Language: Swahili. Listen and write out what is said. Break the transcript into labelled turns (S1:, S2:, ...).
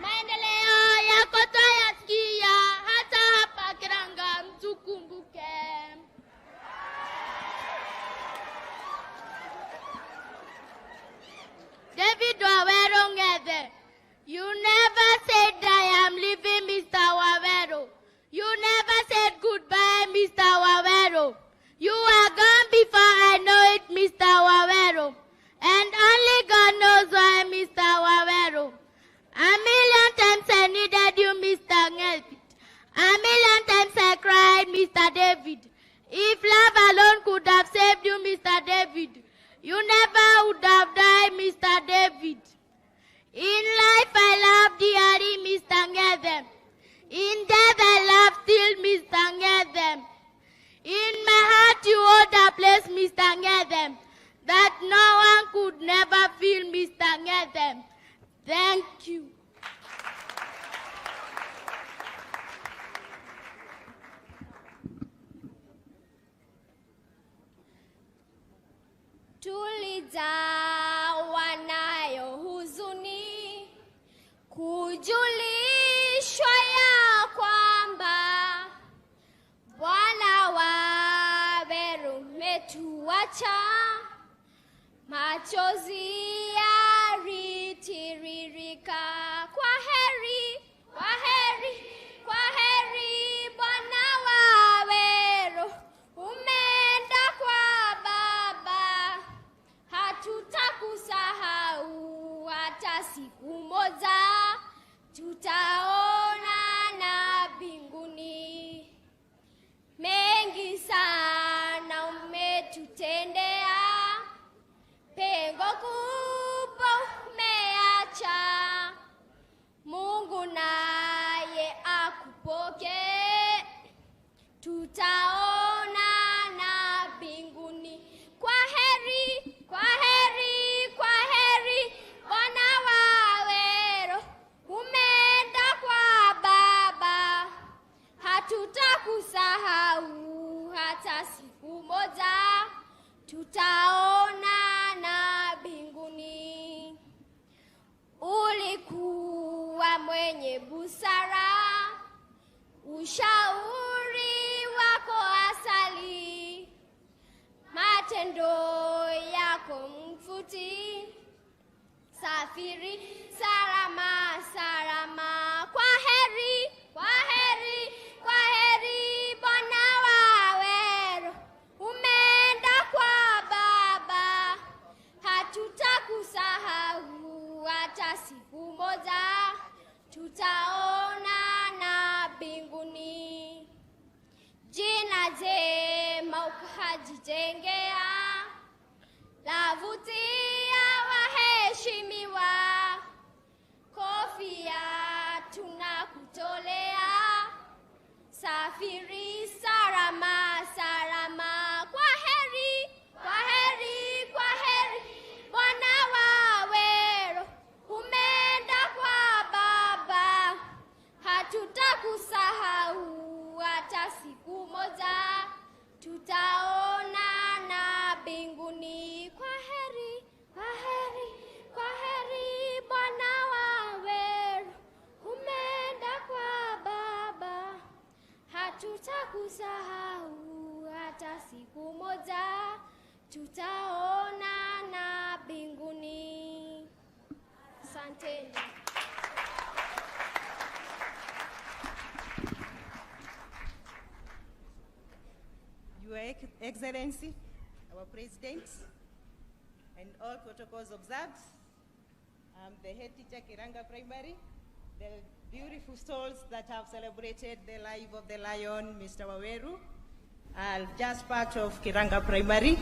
S1: Maendeleo yako twayasikia, hata hapa Kiranga mtukumbuke. David Wawero Ng'ethe, you never said I am leaving, Mr. Wawero. You never said goodbye, Mr. Wawero. You are gone before I know it, Mr. Wawero. And only God knows why, Mr. Wawero. A million times I needed you, Mr. Ng'ethe. A million times I cried, Mr. David. If love alone could have saved you, Mr. David, you never would have died, Mr. David. In life I love dearly, Mr. Ng'ethe. In death I love still, Mr. Ng'ethe. In my heart you hold a place, Mr. Ng'ethe, that no one could never fill, Mr. Ng'ethe. Thank you.
S2: Tulijawa nayo huzuni kujulishwa ya kwamba Bwana Wawero umetuacha, machozi yaritiririka. Kwa heri, kwa heri, kwa heri Bwana Wawero, umeenda kwa Baba, hatutakusahau hata siku moja, tutaonana mbinguni. Mengi sana umetutendea, pengo kubwa umeacha. Mungu naye akupoke, tutaonana mbinguni. Kwa heri, kwa heri, kwa heri Bwana Wawero, umeenda kwa Baba, hatutakusahau hata siku moja, tutaonana mbinguni. Ulikuwa mwenye busara, ushauri wako asali, matendo yako mfuti, safiri salama salama. Kwa heri, kwa heri, kwa heri Bwana Wawero, umeenda kwa Baba, hatutakusahau hata siku moja, tutaonana mbinguni. Jina jema ukajijengea, lavutia waheshimiwa, kofia tunakutolea, safiri salama salama. Kwa heri, kwa heri, kwa heri Bwana Wawero, umeenda kwa Baba, hatutakusahau hata siku moja, tutaonana mbinguni. Kwa heri, kwa heri, kwa heri Bwana Wawero, umeenda kwa Baba, hatutakusahau hata siku moja, tutaonana mbinguni. Asanteni.
S3: Your Excellency, our President, and all protocols observed, the head teacher Kiranga Primary, the beautiful souls that have celebrated the life of the lion, Mr. Waweru, are just part of Kiranga Primary.